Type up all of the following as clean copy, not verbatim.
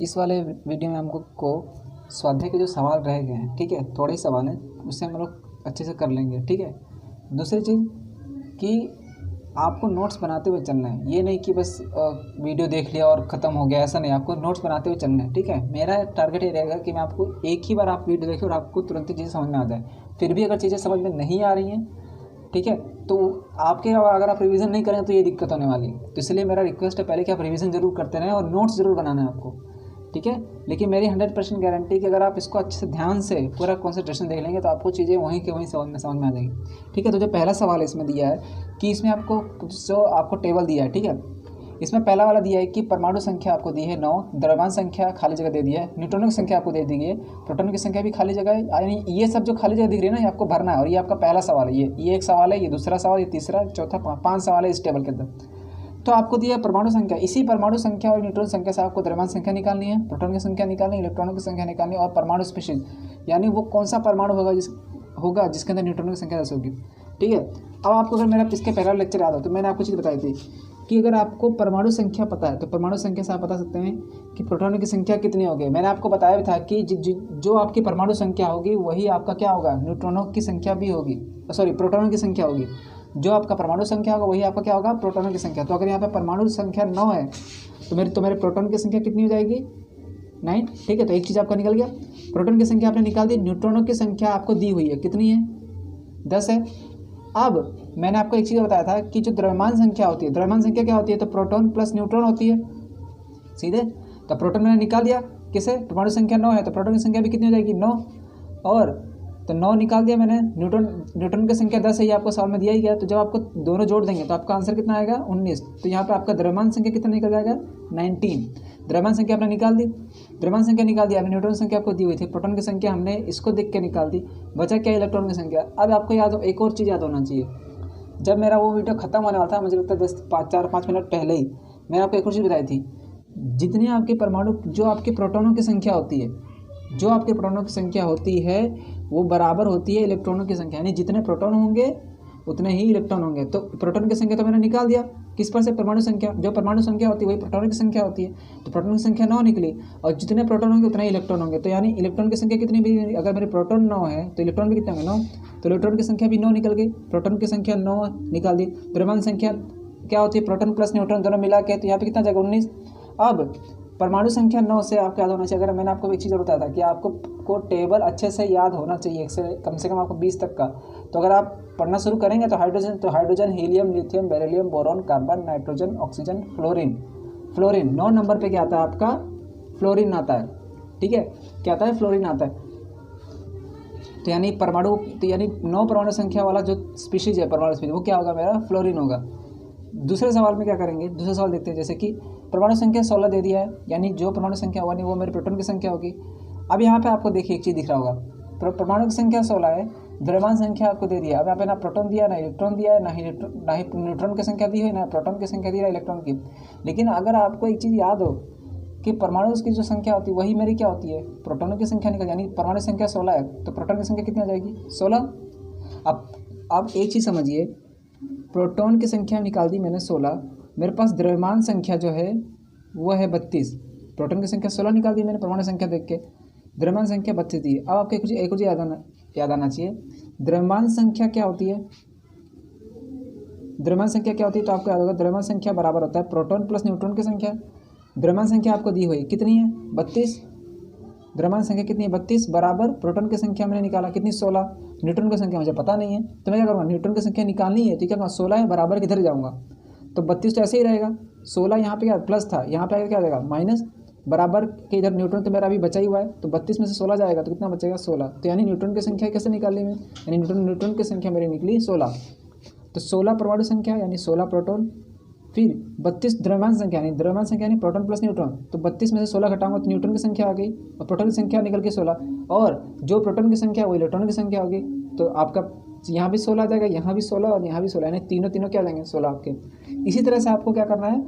इस वाले वीडियो में हमको स्वाध्याय के जो सवाल रह गए हैं, ठीक है, थोड़े ही सवाल हैं, उससे हम लोग अच्छे से कर लेंगे, ठीक है। दूसरी चीज़ कि आपको नोट्स बनाते हुए चलना है, ये नहीं कि बस वीडियो देख लिया और ख़त्म हो गया, ऐसा नहीं, आपको नोट्स बनाते हुए चलना है, ठीक है। मेरा टारगेट ये रहेगा कि मैं आपको एक ही बार आप वीडियो देखें और आपको तुरंत ही चीज़ें समझ में आ जाए। फिर भी अगर चीज़ें समझ में नहीं आ रही हैं, ठीक है, तो आपके अगर आप रिवीजन नहीं करें तो ये दिक्कत होने वाली है। तो इसलिए मेरा रिक्वेस्ट है पहले कि आप रिवीजन ज़रूर करते रहें और नोट्स ज़रूर बनाना है आपको, ठीक है। लेकिन मेरी 100% गारंटी कि अगर आप इसको अच्छे से ध्यान से पूरा कॉन्सेंट्रेशन देख लेंगे तो आपको चीज़ें वहीं के वहीं समझ में आ जाएंगी, ठीक है। तो जो पहला सवाल इसमें दिया है कि इसमें आपको टेबल दिया है, ठीक है। इसमें पहला वाला दिया है कि परमाणु संख्या आपको दी है 9, द्रव्यमान संख्या खाली जगह दे दी है, न्यूट्रॉनों की संख्या आपको दे दी गई है, प्रोटॉनों की संख्या भी खाली जगह है, यानी ये सब जो खाली जगह दिख रही है ना, ये आपको भरना है। और ये आपका पहला सवाल है, ये एक सवाल है, ये दूसरा सवाल, ये तीसरा, चौथा, 5 सवाल है इस टेबल के अंदर। तो आपको दिया परमाणु संख्या, इसी परमाणु संख्या और न्यूट्रॉन संख्या से आपको द्रव्यमान संख्या निकालनी है, प्रोटॉन की संख्या निकालनी है, इलेक्ट्रॉनों की संख्या निकालनी है और परमाणु स्पीशीज, यानी वो कौन सा परमाणु होगा जिसके अंदर न्यूट्रॉनों की संख्या 10 होगी, ठीक है। अब आपको अगर मेरा इसके पहला लेक्चर याद हो तो मैंने आपको चीज़ बताई थी कि अगर आपको परमाणु संख्या पता है तो परमाणु संख्या से आप बता सकते हैं कि प्रोटॉनों की संख्या कितनी होगी। मैंने आपको बताया भी था कि जो आपकी परमाणु संख्या होगी वही आपका क्या होगा, न्यूट्रॉनों की संख्या भी होगी, प्रोटॉनों की संख्या होगी। जो आपका परमाणु संख्या होगा वही आपका क्या होगा, प्रोटॉनों की संख्या। तो अगर यहाँ पे परमाणु संख्या 9 है तो मेरे प्रोटॉन की संख्या कितनी हो जाएगी, 9, ठीक है। तो एक चीज़ आपका निकल गया, प्रोटॉन की संख्या आपने निकाल दी, न्यूट्रॉनों की संख्या आपको दी हुई है, कितनी है, 10 है। अब मैंने आपको एक चीज़ बताया था कि जो द्रव्यमान संख्या होती है, द्रव्यमान संख्या क्या होती है, तो प्रोटॉन प्लस न्यूट्रॉन होती है सीधे। तो प्रोटॉन मैंने निकाल दिया, किसे, परमाणु संख्या 9 है तो प्रोटॉन की संख्या भी कितनी हो जाएगी, 9, और तो 9 निकाल दिया मैंने, न्यूट्रॉन की संख्या 10 है, ये आपको सवाल में दिया ही गया। तो जब आपको दोनों जोड़ देंगे तो आपका आंसर कितना आएगा, 19। तो यहाँ पे आपका द्रव्यमान संख्या कितना निकल जाएगा, 19। द्रव्यमान संख्या आपने निकाल दी, द्रव्यमान संख्या निकाल दी आपने, न्यूट्रॉन संख्या आपको दी हुई थी, प्रोटॉन की संख्या हमने इसको देख के निकाल दी, बचा क्या, इलेक्ट्रॉन की संख्या। अब आपको याद हो, एक और चीज़ याद होना चाहिए, जब मेरा वो वीडियो खत्म होने वाला था, मुझे लगता है 4-5 मिनट पहले ही मैंने आपको एक और चीज़ बताई थी, जितने आपके परमाणु, जो आपके प्रोटॉनों की संख्या होती है, जो आपके प्रोटॉनों की संख्या होती है वो बराबर होती है इलेक्ट्रॉनों की संख्या, यानी जितने प्रोटॉन होंगे उतने ही इलेक्ट्रॉन होंगे। तो प्रोटॉन की संख्या तो मैंने निकाल दिया, किस पर से, परमाणु संख्या, जो परमाणु संख्या होती है वही प्रोटॉन की संख्या होती है। तो प्रोटॉन की संख्या 9 निकली, और जितने प्रोटॉन होंगे उतने ही इलेक्ट्रॉन होंगे। तो यानी इलेक्ट्रॉन की संख्या कितनी भी, अगर मेरे प्रोटॉन 9 है तो इलेक्ट्रॉन भी कितने होंगे, 9, तो इलेक्ट्रॉन की संख्या भी 9 निकल गई, प्रोटॉन की संख्या 9 निकाल दी। द्रव्यमान संख्या क्या होती है, प्रोटॉन प्लस न्यूट्रॉन दोनों मिला के, तो यहाँ पे कितना जाएगा, 19। अब परमाणु संख्या 9 से आपको याद होना चाहिए, अगर मैंने आपको एक चीज़ बताया था कि आपको टेबल अच्छे से याद होना चाहिए, कम से कम आपको 20 तक का। तो अगर आप पढ़ना शुरू करेंगे तो hydrogen, helium, lithium, beryllium, boron, carbon, nitrogen, oxygen, fluorine 9 number पे क्या आता है आपका, फ्लोरीन आता है, ठीक है, क्या आता है, फ्लोरीन आता है। तो यानी 9 परमाणु संख्या वाला जो स्पीशीज है, परमाणु स्पीशीज, वो क्या होगा, मेरा फ्लोरीन होगा। दूसरे सवाल में क्या करेंगे, दूसरा सवाल देखते हैं, जैसे कि परमाणु संख्या 16 दे दिया है, यानी जो परमाणु संख्या होगा नहीं वो मेरे प्रोटॉन की संख्या होगी। अब यहाँ पे आपको देखिए एक चीज़ दिख रहा होगा, परमाणु की संख्या 16 है, द्रव्यमान संख्या आपको दे दिया। अब यहाँ पे ना प्रोटॉन दिया, ना इलेक्ट्रॉन दिया, ना ही न्यूट्रॉन की संख्या दी है, ना प्रोटॉन की संख्या दी है, इलेक्ट्रॉन की। लेकिन अगर आपको एक चीज़ याद हो कि परमाणु की जो संख्या होती है वही मेरी क्या होती है, प्रोटॉनों की संख्या निकल, यानी परमाणु संख्या 16 है तो प्रोटॉन की संख्या कितनी आ जाएगी, 16। अब एक चीज़ समझिए, प्रोटॉन की संख्या निकाल दी मैंने 16, मेरे पास द्रव्यमान संख्या जो है वो है 32, प्रोटॉन की संख्या 16 निकाल दी मैंने परमाणु संख्या देख के, द्रव्यमान संख्या 32 दी। अब आपको एक कुछ याद आना चाहिए, द्रव्यमान संख्या क्या होती है, द्रव्यमान संख्या क्या होती है, तो आपको याद होगा द्रव्यमान संख्या बराबर होता है प्रोटॉन प्लस न्यूट्रॉन की संख्या। द्रव्यमान संख्या आपको दी हुई कितनी है, 32, द्रव्यमान संख्या कितनी है, 32, बराबर प्रोटॉन की संख्या मैंने निकाला कितनी, 16, न्यूट्रॉन की संख्या मुझे पता नहीं है, तो मैं क्या करूँगा, न्यूट्रॉन की संख्या निकालनी है, ठीक है, 16 है, बराबर किधर जाऊँगा, तो 32 तो ऐसे ही रहेगा, 16 यहाँ पे क्या प्लस था, यहाँ पे क्या जाएगा माइनस, बराबर के इधर न्यूट्रॉन तो मेरा अभी बचा ही हुआ है, तो 32 में से 16 जाएगा तो कितना बचेगा, 16। तो यानी न्यूट्रॉन की संख्या कैसे निकाली मैं, यानी न्यूट्रॉन की संख्या मेरी निकली 16। तो 16 परमाणु संख्या यानी 16 प्रोटॉन, फिर 32 द्रव्यमान संख्या यानी प्रोटॉन प्लस न्यूट्रॉन, तो 32 में से 16 घटाऊंगा तो न्यूट्रॉन की संख्या आ गई और प्रोटॉन की संख्या निकल के 16, और जो प्रोटॉन की संख्या वो इलेक्ट्रॉन की संख्या होगी। तो आपका यहाँ भी 16 आ जाएगा, यहाँ भी 16 और यहाँ भी 16, यानी तीनों क्या आ जाएंगे, 16 आपके। इसी तरह से आपको क्या करना है,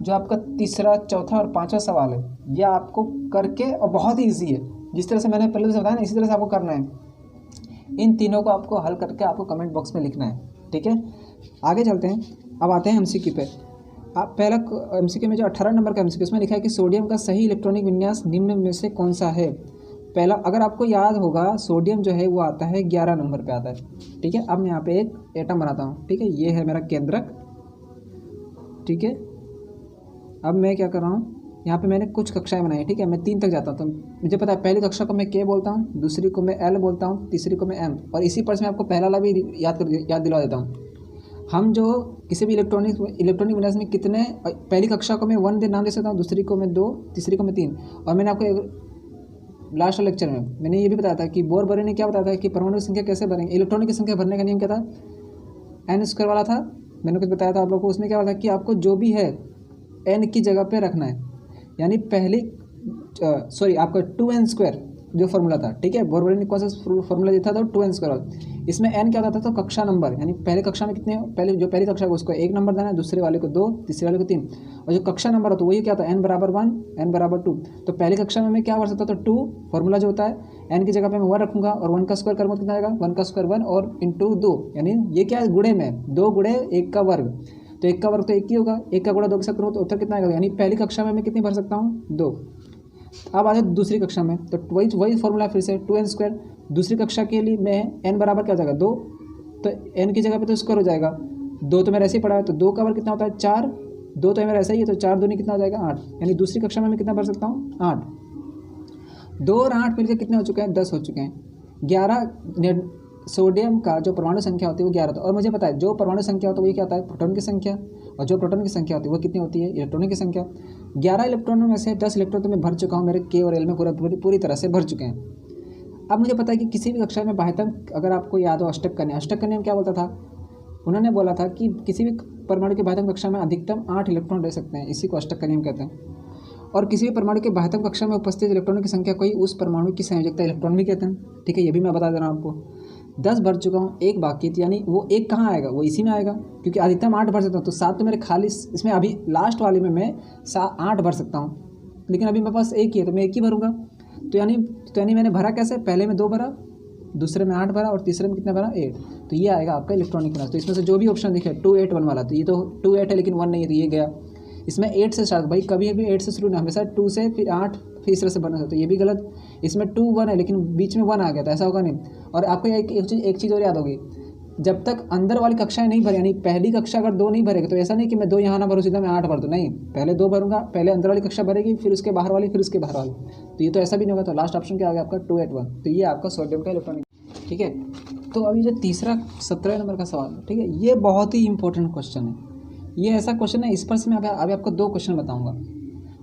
जो आपका तीसरा, चौथा और 5वां सवाल है, ये आपको करके, और बहुत ही ईजी है, जिस तरह से मैंने पहले से बताया ना, इसी तरह से आपको करना है। इन तीनों को आपको हल करके आपको कमेंट बॉक्स में लिखना है, ठीक है। आगे चलते हैं, अब आते हैं एमसीक्यू पे। आप पहला एमसीक्यू में जो 18 नंबर का एमसीक्यू उसमें लिखा है कि सोडियम का सही इलेक्ट्रॉनिक विन्यास निम्न में से कौन सा है। पहला, अगर आपको याद होगा, सोडियम जो है वो आता है 11 नंबर पे आता है, ठीक है। अब मैं यहाँ पे एक एटम बनाता हूँ, ठीक है, ये है मेरा केंद्रक, ठीक है। अब मैं क्या कर रहा हूँ, यहाँ पे मैंने कुछ कक्षाएं बनाई, ठीक है। मैं 3 तक जाता हूँ, तो मुझे पता है पहली कक्षा को मैं के बोलता हूँ, दूसरी को मैं एल बोलता हूँ, तीसरी को मैं एम, और इसी पर मैं आपको पहला वाला भी याद दिला देता हूँ। हम जो किसी भी इलेक्ट्रॉनिक विन्यास में कितने, पहली कक्षा को मैं 1 नाम दे सकता हूँ, दूसरी को मैं 2, तीसरी को मैं 3, और मैंने आपको लास्ट लेक्चर में मैंने ये भी बताया था कि बोर-बोरे ने क्या बताया था कि परमाणु की संख्या कैसे भरेंगे, इलेक्ट्रॉनिक की संख्या भरने का नियम क्या था, n² वाला था। मैंने कुछ बताया था आप लोग को, उसमें क्या था कि आपको जो भी है n की जगह पे रखना है, यानी पहली आपका 2n² जो फार्मूला था, ठीक है। बोर-बोरे ने कौन सा फार्मूला दिया था, तो 2n²। इसमें n क्या होता था, तो कक्षा नंबर, यानी पहले कक्षा में कितने, पहले जो पहली कक्षा को उसको 1 नंबर देना है, दूसरे वाले को 2, तीसरे वाले को 3, और जो कक्षा नंबर हो तो वही क्या था, n = 1, n = 2। तो पहली कक्षा में मैं क्या भर सकता था, तो 2 फार्मूला जो होता है, n की जगह पे मैं 1 रखूंगा, और 1 का स्क्वायर करूँगा कितना आएगा, 1 का स्क्वायर 1, और इंटू 2, यानी ये क्या है, गुणे में 2 गुणे 1 का वर्ग, तो 1 का वर्ग तो 1 ही होगा, 1 का गुणा 2 के साथ करूँ तो उत्तर कितना आएगा, यानी पहली कक्षा में मैं कितनी भर सकता हूँ, 2। अब आ जाए दूसरी कक्षा में, तो वही फॉर्मूला फिर से 2n²। दूसरी कक्षा के लिए मैं n बराबर क्या हो जाएगा, 2, तो n की जगह पे तो स्क्वायर हो जाएगा, 2 तो मेरा ऐसे ही पड़ा है, तो 2 का वर्ग कितना होता है, 4, 2 तो मेरा ऐसा ही है, तो 4 दूनी कितना हो जाएगा, 8, यानी दूसरी कक्षा में मैं कितना भर सकता हूँ, 8। 2 और 8 मिलकर कितने हो चुके हैं, 10 हो चुके हैं। 11 सोडियम का जो परमाणु संख्या होती है वो 11 होता है, और मुझे पता है जो परमाणु संख्या होता है वो क्या होता है, प्रोटॉन की संख्या, और जो प्रोटॉन की संख्या होती है वो कितनी होती है, इलेक्ट्रॉनों की संख्या। 11 इलेक्ट्रॉनों में से 10 इलेक्ट्रॉन तो मैं भर चुका हूँ, मेरे के और एल में पूरी तरह से भर चुके हैं। अब मुझे पता है कि किसी भी कक्षा में बाह्यतम, अगर आपको याद हो अष्टक कन्या में क्या बोलता था, उन्होंने बोला था कि किसी भी परमाणु की बाह्यतम कक्षा में अधिकतम 8 इलेक्ट्रॉन रह सकते हैं, इसी को अष्टक कन्या कहते हैं। और किसी भी परमाणु के बाह्यतम कक्षा में उपस्थित इलेक्ट्रॉनों की संख्या को ही उस परमाणु की संयोजकता इलेक्ट्रॉन भी कहते हैं, ठीक है। ये भी मैं बता दे रहा हूँ आपको। 10 भर चुका हूँ, 1 बाकी थी, यानी वो 1 कहाँ आएगा, वो इसी में आएगा, क्योंकि अधिकतम 8 भर सकता हूँ, तो 7 तो मेरे खाली, इसमें अभी लास्ट वाले में मैं 8 भर सकता हूँ, लेकिन अभी मेरे पास 1 ही है, तो मैं 1 ही भरूँगा। तो यानी मैंने भरा कैसे, पहले में 2 भरा, दूसरे में 8 भरा, और तीसरे में कितना भरा, 8। तो ये आएगा आपका इलेक्ट्रॉनिक विन्यास। तो इसमें से जो भी ऑप्शन दिखे 2 8 1 वाला, तो ये तो 2 8 है लेकिन 1 नहीं है, तो ये गया। इसमें 8 से स्टार्ट, भाई कभी भी 8 से शुरू नहीं, हमेशा 2 से फिर 8 फिर इस तरह से बनना, तो ये भी गलत। इसमें 2 1 है लेकिन बीच में 1 आ गया था, ऐसा होगा नहीं। और आपको एक चीज़ और याद होगी, जब तक अंदर वाली कक्षाएं नहीं भरी, यानी पहली कक्षा अगर 2 नहीं भरेगा, तो ऐसा नहीं कि मैं 2 यहाँ ना भरूँ सीधा मैं 8 भर दूँ, नहीं, पहले 2 भरूँगा, पहले अंदर वाली कक्षा भरेगी, फिर उसके बाहर वाली, फिर उसके बाहर वाली, तो ये तो ऐसा भी नहीं होगा। तो लास्ट ऑप्शन क्या आ गया आपका, 2 8 1। तो ये आपका सोडियम का इलेक्ट्रॉनिक, ठीक है। तो अभी जो तीसरा 17 नंबर का सवाल है, ठीक है, ये बहुत ही इंपॉर्टेंट क्वेश्चन है। ये ऐसा क्वेश्चन है, इस पर से मैं अभी आपको 2 क्वेश्चन बताऊंगा,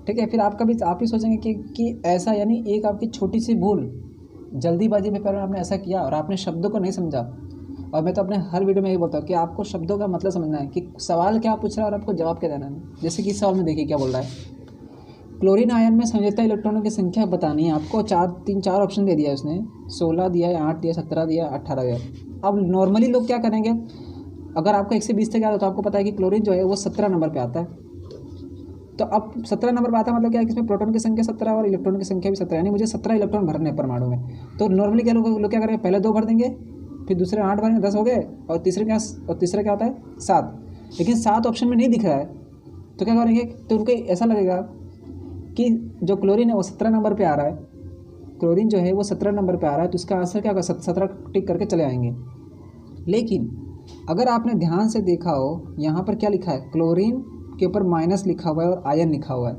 ठीक है। फिर आप ही सोचेंगे कि ऐसा, यानी एक आपकी छोटी सी भूल, जल्दीबाजी में पहले आपने ऐसा किया और आपने शब्दों को नहीं समझा। और मैं तो अपने हर वीडियो में यही बोलता हूँ कि आपको शब्दों का मतलब समझना है, कि सवाल क्या पूछ रहा है और आपको जवाब क्या देना है। जैसे कि इस सवाल में देखिए क्या बोल रहा है, क्लोरीन आयन में संयोजकता इलेक्ट्रॉनों की संख्या बतानी है आपको। 4 ऑप्शन दे दिया है उसने, 16 दिया है, 8 दिया, 17 दिया, 18 दिया। अब नॉर्मली लोग क्या करेंगे, अगर आपको 1 से 20 तक याद हो तो आपको पता है कि क्लोरीन जो है वो 17 नंबर पे आता है। तो अब 17 नंबर पे आता है मतलब क्या है कि इसमें प्रोटॉन की संख्या 17 और इलेक्ट्रॉन की संख्या भी 17, यानी मुझे 17 इलेक्ट्रॉन भरने हैं परमाणु में। तो नॉर्मली क्या लोग क्या करेंगे, पहले 2 भर देंगे, फिर दूसरे 8 भरेंगे, 10 हो गए, और तीसरा क्या होता है 7। लेकिन 7 ऑप्शन में नहीं दिख रहा है, तो क्या करेंगे, तो उनको ऐसा लगेगा कि जो क्लोरीन है वो 17 नंबर पर आ रहा है, क्लोरीन जो है वो 17 नंबर पर आ रहा है, तो इसका आंसर क्या होगा, 17 टिक करके चले आएंगे। लेकिन अगर आपने ध्यान से देखा हो, यहाँ पर क्या लिखा है, क्लोरीन के ऊपर माइनस लिखा हुआ है और आयन लिखा हुआ है,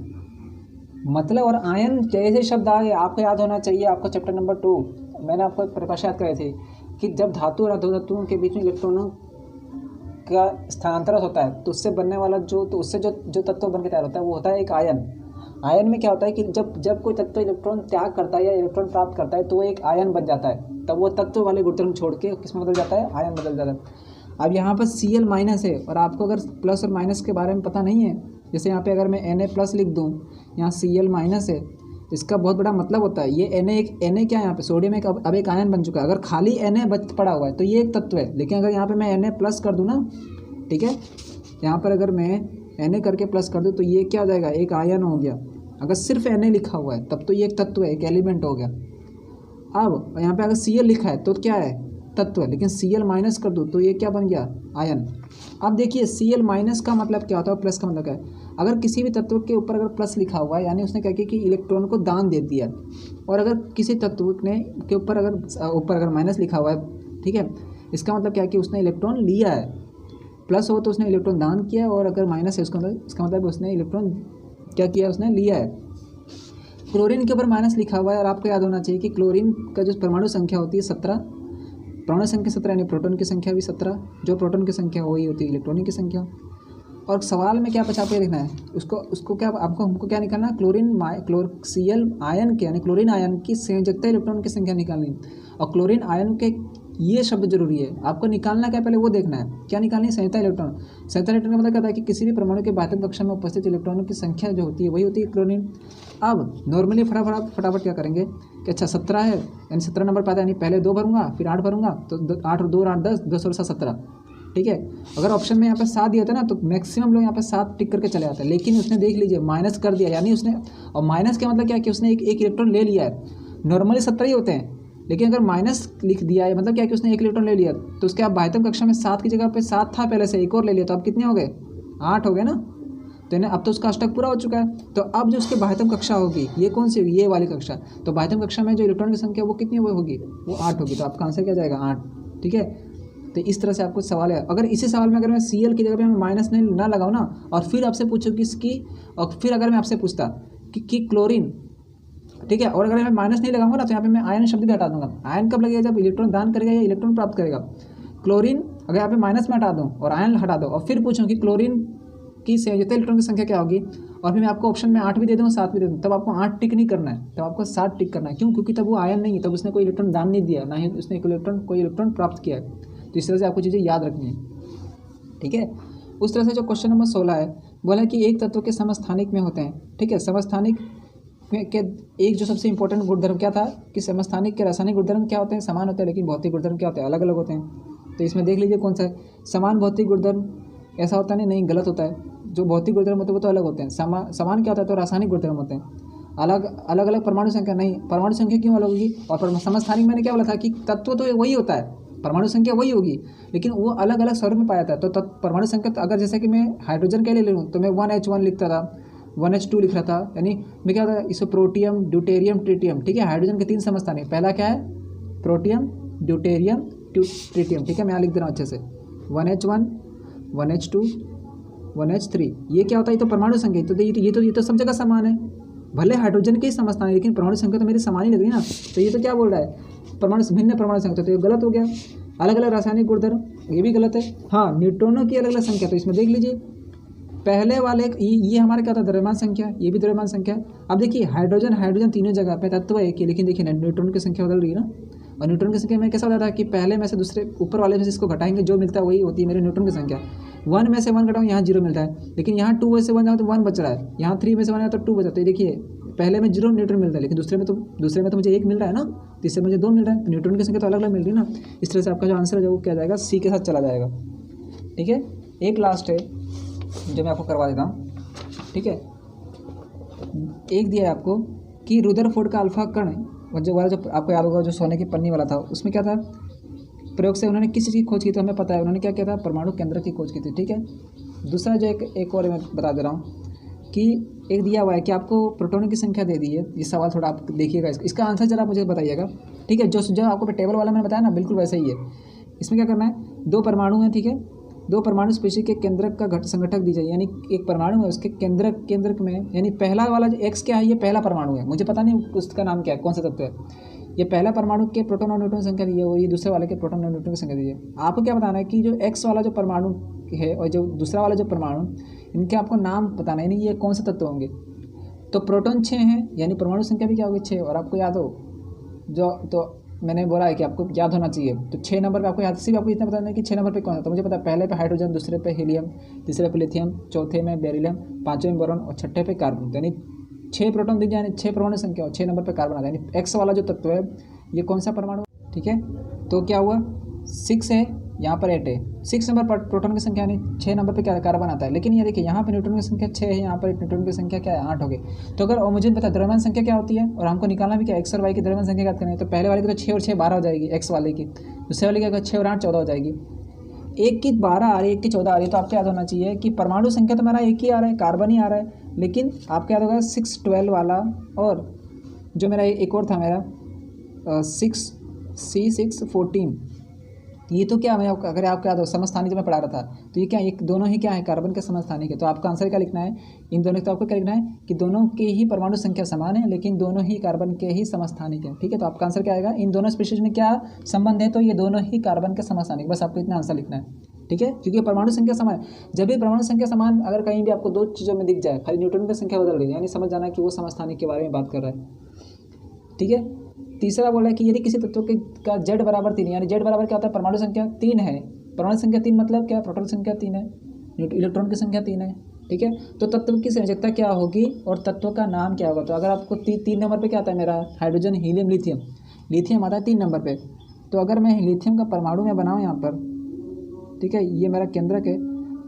मतलब, और आयन जैसे शब्द आ गए, आपको याद होना चाहिए, आपको चैप्टर नंबर 2 मैंने आपको परिभाषा याद कराई थी कि जब धातु और अधातुओं के बीच में इलेक्ट्रॉनों का स्थानांतरण होता है, तो उससे बनने वाला तो उससे जो तत्व बन के तैयार होता है वो होता है एक आयन। आयन में क्या होता है कि जब कोई तत्व इलेक्ट्रॉन त्याग करता है या इलेक्ट्रॉन प्राप्त करता है, तो वो एक आयन बन जाता है, तब वो तत्व वाले गुणधर्म छोड़ के किसमें बदल जाता है, आयन बदल जाता है। अब यहाँ पर Cl माइनस है, और आपको अगर प्लस और माइनस के बारे में पता नहीं है, जैसे यहाँ पे अगर मैं Na प्लस लिख दूँ, यहाँ Cl माइनस है, इसका बहुत बड़ा मतलब होता है ये Na क्या है, यहाँ पे सोडियम अब एक आयन बन चुका है। अगर खाली Na बच पड़ा हुआ है तो ये एक तत्व है, लेकिन अगर यहाँ पे मैं Na प्लस कर दूँ ना, ठीक है, यहाँ पर अगर मैं Na करके प्लस कर दूँ तो ये क्या हो जाएगा, एक आयन हो गया। अगर सिर्फ Na लिखा हुआ है तब तो ये एक तत्व है, एक एलिमेंट हो गया। अब यहाँ पे अगर Cl लिखा है तो क्या है, तत्व है, लेकिन Cl माइनस कर दूँ तो ये क्या बन गया, आयन। अब देखिए Cl माइनस का मतलब क्या होता है, प्लस का मतलब क्या है। अगर किसी भी तत्व के ऊपर अगर प्लस लिखा हुआ है यानी उसने क्या किया कि इलेक्ट्रॉन को दान दे दिया, और अगर किसी तत्व ने के ऊपर अगर माइनस लिखा हुआ है, ठीक है, इसका मतलब क्या है कि उसने इलेक्ट्रॉन लिया है। प्लस हो तो उसने इलेक्ट्रॉन दान किया, और अगर माइनस है इसका मतलब उसने इलेक्ट्रॉन क्या किया, उसने लिया है। क्लोरीन के ऊपर माइनस लिखा हुआ है, और आपको याद होना चाहिए कि क्लोरीन का जो परमाणु संख्या होती है 17, परमाणु संख्या 17 यानी प्रोटॉन की संख्या भी 17, जो प्रोटॉन की संख्या वही होती है इलेक्ट्रॉन की संख्या। और सवाल में क्या बचा पे लिखना है, उसको क्या हमको क्या निकालना है, Cl आयन के यानी क्लोरीन आयन की संयोजकता इलेक्ट्रॉन की संख्या निकालनी। और क्लोरीन आयन के ये शब्द जरूरी है, आपको निकालना क्या पहले वो देखना है, क्या निकालनी है, संयोजकता इलेक्ट्रॉन। संयोजकता इलेक्ट्रॉन का मतलब क्या होता है कि किसी भी परमाणु के बाह्यतम कक्षा में उपस्थित इलेक्ट्रॉनों की संख्या जो होती है वही होती है क्लोरीन। अब नॉर्मली फटाफट क्या करेंगे कि अच्छा 17 है यानी 17 नंबर पे आता है, यानी पहले 2 भरूंगा फिर 8 भरूंगा, तो 8 और 2 और 8 10, 10 और 7 17, ठीक है। अगर ऑप्शन में यहाँ पे 7 दिया था ना तो मैक्सिमम लोग यहाँ पे 7 टिक करके चले जाते हैं, लेकिन उसने देख लीजिए माइनस कर दिया, यानी उसने, और माइनस का मतलब क्या है कि उसने एक इलेक्ट्रॉन ले लिया है। नॉर्मली 17 ही होते हैं, लेकिन अगर माइनस लिख दिया है मतलब क्या है कि उसने एक इलेक्ट्रॉन ले लिया, तो उसके आप बाह्यतम कक्षा में 7 की जगह पे 7 था पहले से, एक और ले लिया, तो अब कितने हो गए, 8 हो गए ना। तो अब तो उसका अष्टक पूरा हो चुका है। तो अब जो उसकी बाह्यतम कक्षा होगी ये कौन सी होगी, ये वाली कक्षा। तो बाह्यतम कक्षा में जो इलेक्ट्रॉन की संख्या वो कितनी होगी, वो 8 होगी। तो आपका आंसर क्या जाएगा, 8, ठीक है। तो इस तरह से आपको सवाल है। अगर इसी सवाल में अगर मैं Cl की जगह पे मैं माइनस नहीं ना लगाऊँ ना, और फिर आपसे पूछूँ किसकी, और फिर अगर मैं आपसे पूछता कि क्लोरीन, ठीक है, और अगर मैं माइनस नहीं लगाऊंगा ना तो यहाँ पे मैं आयन शब्द भी हटा दूंगा। आयन कब लगेगा, जब इलेक्ट्रॉन दान करेगा या इलेक्ट्रॉन प्राप्त करेगा। क्लोरीन अगर यहाँ पे माइनस में हटा दूँ और आयन हटा दो, और फिर पूछूँ कि क्लोरीन की संयोजकता इलेक्ट्रॉन की संख्या क्या होगी, और फिर मैं आपको ऑप्शन में 8 भी दे दूँ 7 भी दे दूँ, तब आपको 8 टिक नहीं करना है, तब आपको 7 टिक करना है। क्यों, क्योंकि तब वो आयन नहीं है, तब उसने कोई इलेक्ट्रॉन दान नहीं दिया, ना ही उसने कोई इलेक्ट्रॉन प्राप्त किया है। तो इस तरह से आपको चीज़ें याद रखनी है, ठीक है। उस तरह से जो क्वेश्चन नंबर 16 है, बोला कि एक तत्व के समस्थानिक में होते हैं, ठीक है। समस्थानिक के एक जो सबसे इंपॉर्टेंट गुणधर्म क्या था कि समस्थानिक के रासायनिक गुणधर्म क्या होते हैं, समान होते हैं, लेकिन भौतिक गुणधर्म क्या होते हैं, अलग अलग होते हैं। तो इसमें देख लीजिए कौन सा है समान भौतिक गुणधर्म, ऐसा होता नहीं, गलत होता है। जो भौतिक गुणधर्म होते हैं वो तो अलग होते हैं, समान क्या होता है, तो रासायनिक गुणधर्म होते हैं। अलग परमाणु संख्या नहीं, परमाणु संख्या क्यों अलग होगी। और समस्थानिक मैंने क्या बोला था कि तत्व तो वही होता है, परमाणु संख्या वही होगी, लेकिन वो अलग अलग स्वरूप में पाया जाता है। तो परमाणु संख्या तो अगर जैसे कि मैं हाइड्रोजन के लिए ले लूँ तो मैं 1H1 लिखता था, 1H2 लिख रहा था, यानी मैं क्या था इसे प्रोटियम, ड्यूटेरियम, ट्रिटियम, ठीक है। हाइड्रोजन के 3 समस्थानिक, पहला क्या है प्रोटियम, ड्यूटेरियम, ट्रिटियम, ठीक है। मैं यहाँ लिख दे रहा हूँ अच्छे से 1H1, 1H2, 1H3, ये क्या होता है, ये तो परमाणु संख्या। तो ये तो सब जगह समान है, भले हाइड्रोजन के ही समस्थानिक, लेकिन परमाणु संख्या तो मेरी समान ही लग रही है ना। तो ये तो क्या बोल रहा है भिन्न परमाणु संख्या, तो ये गलत हो गया। अलग अलग रासायनिक गुणधर्म, ये भी गलत है। हाँ, न्यूट्रॉनों की अलग अलग संख्या, तो इसमें देख लीजिए पहले वाले ये हमारा क्या था, द्रव्यमान संख्या, ये भी द्रव्यमान संख्या। अब देखिए हाइड्रोजन तीनों जगह पे तत्व है कि, लेकिन देखिए न्यूट्रॉन की संख्या बदल रही है ना। और न्यूट्रॉन की संख्या में कैसा होता था कि पहले में से दूसरे ऊपर वाले में से इसको घटाएंगे, जो मिलता है वही होती है मेरी न्यूट्रॉन की संख्या। 1 में से 1 घटाऊँ, यहाँ 0 मिलता है, लेकिन यहाँ 2 में से 1 जाओ तो 1 बच रहा है, यहाँ 3 में से 1 आया तो 2 बचा। तो देखिए पहले में 0 न्यूट्रॉन मिलता है, लेकिन दूसरे में तो मुझे 1 मिल रहा है ना, तीसरे में मुझे 2 मिल रहा है। तो न्यूट्रॉन की संख्या तो अलग अलग मिल रही है ना। इस तरह से आपका जो आंसर है वो क्या जाएगा, सी के साथ चला जाएगा, ठीक है। एक लास्ट है जो मैं आपको करवा देता हूँ, ठीक है। एक दिया है आपको कि रुदरफोर्ड का अल्फा कण, जो आपको याद होगा जो सोने की पन्नी वाला था, उसमें क्या था, प्रयोग से उन्होंने किस चीज़ की खोज की, तो हमें पता है उन्होंने क्या किया था, परमाणु केंद्र की खोज की थी, ठीक है। दूसरा जो एक और मैं बता दे रहा हूँ कि एक दिया हुआ है कि आपको प्रोटॉनों की संख्या दे दी है। ये सवाल थोड़ा आप देखिएगा, इसका आंसर जरा मुझे बताइएगा, ठीक है। जो आपको टेबल वाला मैंने बताया ना, बिल्कुल वैसे ही है। इसमें क्या करना है, 2 परमाणु हैं, ठीक है। 2 परमाणु स्पेशीज के केंद्रक का संगठक दी जाए, यानी एक परमाणु है उसके केंद्रक में, यानी पहला वाला जो एक्स क्या है, ये पहला परमाणु है, मुझे पता नहीं उसका नाम क्या है, कौन सा तत्व है। ये पहला परमाणु के प्रोटॉन और न्यूट्रॉन संख्या दी है, वो ये दूसरे वाले के प्रोटॉन और न्यूट्रॉन की संख्या दी है। आपको क्या बताना है कि जो एक्स वाला जो परमाणु है और जो दूसरा वाला जो परमाणु, इनके आपको नाम बताना है, नहीं ये कौन से तत्व होंगे। तो प्रोटॉन 6 हैं, यानी परमाणु संख्या भी क्या होगी 6। और आपको याद हो जो, तो मैंने बोला है कि आपको याद होना चाहिए। तो 6 नंबर पे आपको याद, सिर्फ आपको इतना बताना है कि 6 नंबर पे कौन है। तो मुझे पता है पहले पे हाइड्रोजन, दूसरे पे हीलियम, तीसरे पे लिथियम, चौथे में बेरिलियम, 5वें में बोरॉन और 6ठे पे कार्बन। यानी 6 प्रोटॉन दी जाए, यानी 6 परमाणु संख्या और 6 नंबर पे कार्बन आता है। यानी एक्स वाला जो तत्व है ये कौन सा परमाणु, ठीक है। तो क्या हुआ 6 है, यहाँ पर 8 है, 6 नंबर पर प्रोटॉन की संख्या यानी 6 नंबर पे क्या कार्बन आता है, लेकिन ये देखिए यहाँ पे न्यूट्रॉन की संख्या 6 है, यहाँ पर न्यूट्रॉन की संख्या क्या है 8 हो गई। तो अगर और मुझे पता द्रव्यमान संख्या क्या होती है और हमको निकालना भी क्या एक्स और वाई की द्रव्यमान संख्या याद करनी है, तो पहले वाले की तो 6 और 6 12 हो जाएगी एक्स वाले की, दूसरे वाले की 6 और 8 14 हो जाएगी। एक की 12 आ रही है, एक की 14 आ रही है, तो आपको याद होना चाहिए कि परमाणु संख्या तो मेरा एक ही आ रहा है, कार्बन ही आ रहा है, लेकिन आपको याद होगा 6 12 वाला और जो मेरा एक और था मेरा 6 14, ये तो क्या मैं अगर आपको याद हो समस्थानिक जब मैं पढ़ा रहा था, तो ये क्या एक दोनों ही क्या है कार्बन के समस्थानिक है। तो आपका आंसर क्या लिखना है, इन दोनों तो आपको क्या लिखना है कि दोनों के ही परमाणु संख्या समान है लेकिन दोनों ही कार्बन के ही समस्थानिक है। ठीक है, तो आपका आंसर क्या आएगा, इन दोनों स्पीशीज में क्या संबंध है, तो ये दोनों ही कार्बन के समस्थानिक, बस आपको इतना आंसर लिखना है। ठीक है, क्योंकि परमाणु संख्या समान, जब भी परमाणु संख्या समान अगर कहीं भी आपको दो चीज़ों में दिख जाए, खाली न्यूट्रॉन की संख्या बदल रही है, यानी समझ जाना कि वो समस्थानिक के बारे में बात कर रहा है। ठीक है, तीसरा बोला है कि यदि किसी तत्व के का Z बराबर 3, यानी Z बराबर क्या होता है, परमाणु संख्या 3 है, परमाणु संख्या 3 मतलब क्या, प्रोटॉन संख्या 3 है, इलेक्ट्रॉन की संख्या 3 है। ठीक है, तो तत्व की संयोजकता क्या होगी और तत्व का नाम क्या होगा। तो अगर आपको 3 नंबर पे क्या आता है मेरा हाइड्रोजन हीलियम लिथियम, लिथियम आता है 3 नंबर पे, तो अगर मैं लिथियम का परमाणु में बनाऊँ यहाँ पर, ठीक है, ये मेरा केंद्रक है,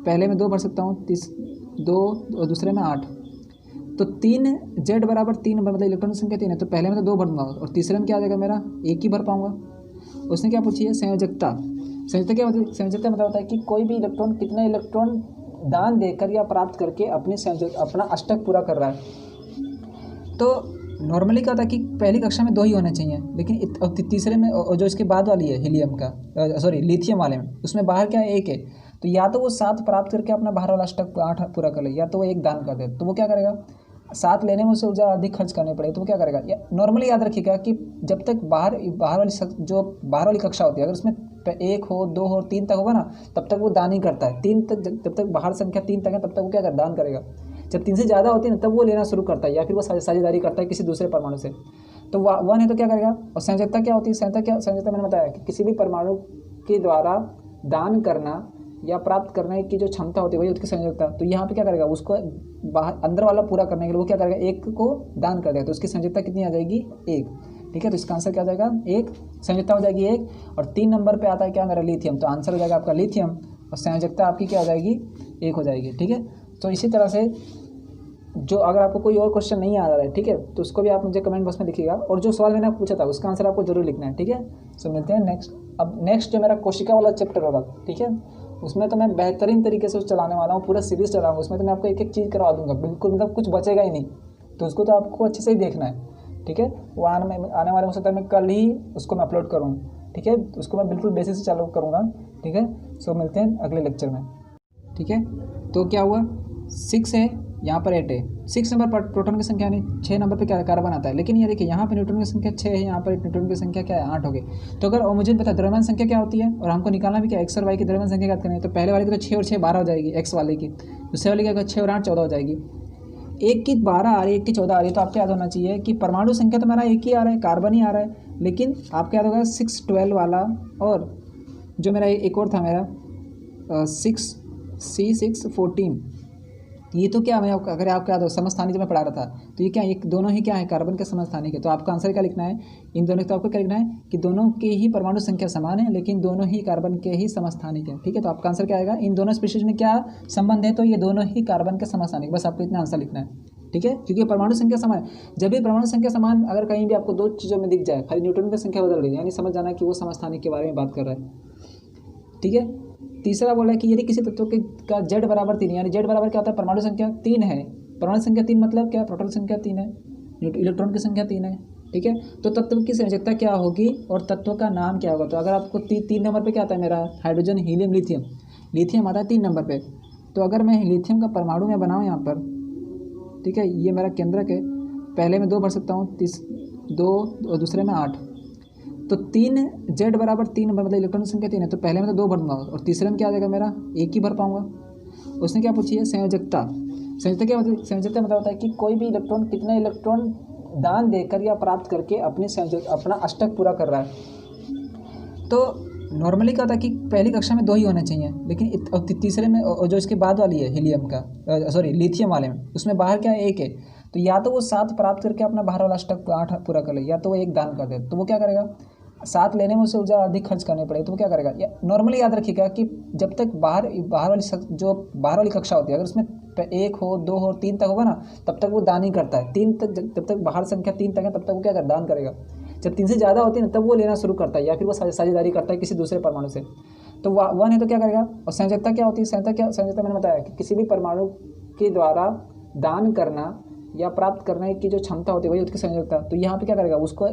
पहले में 2 भर सकता हूँ, 2 और दूसरे में 8, तो 3 Z बराबर 3 नंबर मतलब इलेक्ट्रॉन की संख्या 3 है, तो पहले में तो 2 भर दूंगा और तीसरे में क्या आ जाएगा मेरा 1 ही भर पाऊंगा। उसने क्या पूछी है, संयोजकता। संयोजकता क्या होती है, संयोजकता मतलब होता है कि कोई भी इलेक्ट्रॉन कितना इलेक्ट्रॉन दान देकर या प्राप्त करके अपना अष्टक पूरा कर रहा है। तो नॉर्मली क्या होता है कि पहली कक्षा में 2 ही होने चाहिए, लेकिन तीसरे में और जो इसके बाद वाली है हीलियम का लिथियम वाले में, उसमें बाहर क्या है 1 है, तो या तो वो 7 प्राप्त करके अपना बाहर वाला अष्टक 8 पूरा कर ले, या तो वो 1 दान कर दे। तो वो क्या करेगा, 7 लेने में उसे ऊर्जा अधिक खर्च करनी पड़ेगी, तो वो क्या करेगा, या नॉर्मली याद रखिएगा कि जब तक बाहर वाली कक्षा होती है, अगर उसमें 1 हो 2 हो 3 तक होगा ना, तब तक वो दान ही करता है। 3 तक जब तक बाहर संख्या 3 तक है तब तक वो क्या कर दान करेगा। जब 3 से ज़्यादा होती है ना तब वो लेना शुरू करता है, या फिर वो साझेदारी करता है किसी दूसरे परमाणु से। तो 1 है तो क्या करेगा। और संयोजकता क्या होती है, संयोजकता मैंने बताया कि किसी भी परमाणु के द्वारा दान करना या प्राप्त करने की जो क्षमता होती है वही उसकी संयोजकता। तो यहाँ पे क्या करेगा, उसको बाहर अंदर वाला पूरा करने के लिए वो क्या करेगा, 1 को दान कर देगा, तो उसकी संयोजकता कितनी आ जाएगी 1। ठीक है, तो इसका आंसर क्या आ जाएगा 1, संयोजकता हो जाएगी 1। और 3 नंबर पे आता है क्या मेरा लिथियम, तो आंसर हो जाएगा आपका लिथियम और संयोजकता आपकी क्या हो जाएगी 1 हो जाएगी। ठीक है, तो इसी तरह से जो अगर आपको कोई और क्वेश्चन नहीं आ रहा है, ठीक है, तो उसको भी आप मुझे कमेंट बॉक्स में लिखिएगा, और जो सवाल मैंने आपको पूछा था उसका आंसर आपको जरूर लिखना है। ठीक है, सो मिलते हैं नेक्स्ट। अब नेक्स्ट जो मेरा कोशिका वाला चैप्टर होगा, ठीक है, उसमें तो मैं बेहतरीन तरीके से चलाने वाला हूँ, पूरा सीरीज चलाऊंगा, उसमें तो मैं आपको एक एक चीज़ करवा दूंगा, बिल्कुल मतलब कुछ बचेगा ही नहीं, तो उसको तो आपको अच्छे से ही देखना है। ठीक है, वो आने वाले हो सकता है मैं कल ही उसको मैं अपलोड करूँ। ठीक है, उसको मैं बिल्कुल बेसिक से चालू करूँगा। ठीक है, सो मिलते हैं अगले लेक्चर में। ठीक है, तो क्या हुआ 6 है, यहाँ पर 8 है, 6 नंबर पर प्रोटॉन की संख्या यानी 6 नंबर पे क्या कार्बन आता है, लेकिन ये देखिए यहाँ पे न्यूट्रॉन की संख्या 6 है, यहाँ पर न्यूट्रॉन की संख्या क्या है 8 हो गई। तो अगर और मुझे पता द्रव्यमान संख्या क्या होती है और हमको निकालना भी क्या एक्स और वाई की द्रव्यमान संख्या याद करनी है, तो पहले वाले की तो 6 और 6 12 हो जाएगी एक्स वाले की, दूसरे वाले की 6 और 8 14 हो जाएगी। एक की 12 आ रही है, एक की 14 आ रही है, तो आपको याद होना चाहिए कि परमाणु संख्या तो मेरा एक ही आ रहा है, कार्बन ही आ रहा है, लेकिन आपको याद होगा 6 12 वाला और जो मेरा एक और था मेरा 6 14, ये तो क्या मैं अगर आपको याद हो समस्थानिक जब मैं पढ़ा रहा था, तो ये क्या एक दोनों ही क्या है कार्बन के समस्थानिक है। तो आपका आंसर क्या लिखना है, इन दोनों तो आपको क्या लिखना है कि दोनों के ही परमाणु संख्या समान है लेकिन दोनों ही कार्बन के ही समस्थानिक है। ठीक है, तो आपका आंसर क्या आएगा, इन दोनों स्पीशीज में क्या संबंध है, तो ये दोनों ही कार्बन के समस्थानिक, बस आपको इतना आंसर लिखना है। ठीक है, क्योंकि परमाणु संख्या समान, जब भी परमाणु संख्या समान अगर कहीं भी आपको 2 चीज़ों में दिख जाए, खाली न्यूट्रॉन की संख्या बदल रही है, यानी समझ जाना कि वो समस्थानिक के बारे में बात कर रहा है। ठीक है, तीसरा बोला है कि यदि किसी तत्व के का Z बराबर 3, यानी Z बराबर क्या होता है, परमाणु संख्या 3 है, परमाणु संख्या 3 मतलब क्या, प्रोटॉन संख्या 3 है, इलेक्ट्रॉन की संख्या 3 है। ठीक है, तो तत्व की संयोजकता क्या होगी और तत्व का नाम क्या होगा। तो अगर आपको 3 नंबर पे क्या आता है मेरा हाइड्रोजन हीलियम लिथियम, लिथियम आता है 3 नंबर पे, तो अगर मैं लिथियम का परमाणु में बनाऊँ यहाँ पर, ठीक है, ये मेरा केंद्रक है, पहले में 2 भर सकता हूँ, 2 और दूसरे में 8, तो 3 Z बराबर 3 नंबर मतलब इलेक्ट्रॉन की संख्या 3 है, तो पहले में तो 2 भर दूंगा और तीसरे में क्या आ जाएगा मेरा 1 ही भर पाऊंगा। उसने क्या पूछी है, संयोजकता। संयोजकता क्या होती है, संयोजकता मतलब होता है कि कोई भी इलेक्ट्रॉन कितना इलेक्ट्रॉन दान देकर या प्राप्त करके अपना अष्टक पूरा कर रहा है। तो नॉर्मली क्या होता है कि पहली कक्षा में 2 ही होने चाहिए, लेकिन तीसरे में और जो इसके बाद वाली है हीलियम का लिथियम वाले में, उसमें बाहर क्या है 1 है, तो या तो वो 7 प्राप्त करके अपना बाहर वाला अष्टक 8 पूरा कर ले, या तो वो 1 दान कर दे। तो वो क्या करेगा, साथ लेने में उसे ऊर्जा अधिक खर्च करनी पड़ेगी तो वो क्या करेगा। या नॉर्मली याद रखिएगा कि जब तक बाहर वाली कक्षा होती है, अगर उसमें 1 हो 2 हो 3 तक होगा ना, तब तक वो दान ही करता है। 3 तक, जब तक बाहर संख्या 3 तक है तब तक वो क्या कर दान करेगा। जब 3 से ज़्यादा होती है ना तब वो लेना शुरू करता है, या फिर वो साझेदारी करता है किसी दूसरे परमाणु से। तो 1 है तो क्या करेगा। और संयोजकता क्या होती है, संयोजकता मैंने बताया कि किसी भी परमाणु के द्वारा दान करना या प्राप्त करने की जो क्षमता होती है वही उसकी संयोजकता। तो यहाँ पे क्या करेगा, उसको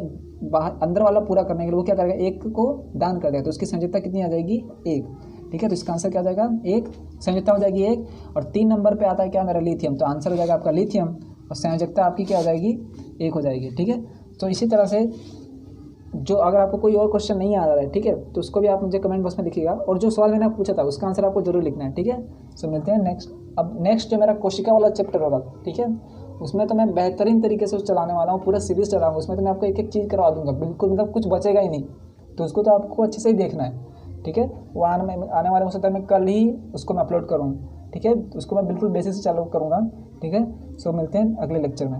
बाहर अंदर वाला पूरा करने के लिए वो क्या करेगा, 1 को दान कर देगा, तो उसकी संयोजकता कितनी आ जाएगी, 1। ठीक है, तो इसका आंसर क्या हो जाएगा, 1। संयोजकता हो जाएगी 1। और 3 नंबर पे आता है क्या मेरा, लिथियम। तो आंसर हो जाएगा आपका लिथियम, और संयोजकता आपकी क्या हो जाएगी, 1 हो जाएगी। ठीक है, तो इसी तरह से जो अगर आपको कोई और क्वेश्चन नहीं आ रहा है, ठीक है, तो उसको भी आप मुझे कमेंट बॉक्स में लिखिएगा। और जो सवाल मैंने आपको पूछा था उसका आंसर आपको जरूर लिखना है। ठीक है, सो मिलते हैं नेक्स्ट। अब नेक्स्ट जो मेरा कोशिका वाला चैप्टर होगा, ठीक है, उसमें तो मैं बेहतरीन तरीके से चलाने वाला हूँ, पूरा सीरीज चलाऊंगा। उसमें तो मैं आपको एक एक चीज़ करवा दूंगा, बिल्कुल मतलब कुछ बचेगा ही नहीं। तो उसको तो आपको अच्छे से ही देखना है। ठीक है, वो आने वाले हो सकता है मैं कल ही उसको मैं अपलोड करूँ। ठीक है, उसको मैं बिल्कुल बेसिक से चालू करूँगा। ठीक है, सो मिलते हैं अगले लेक्चर में।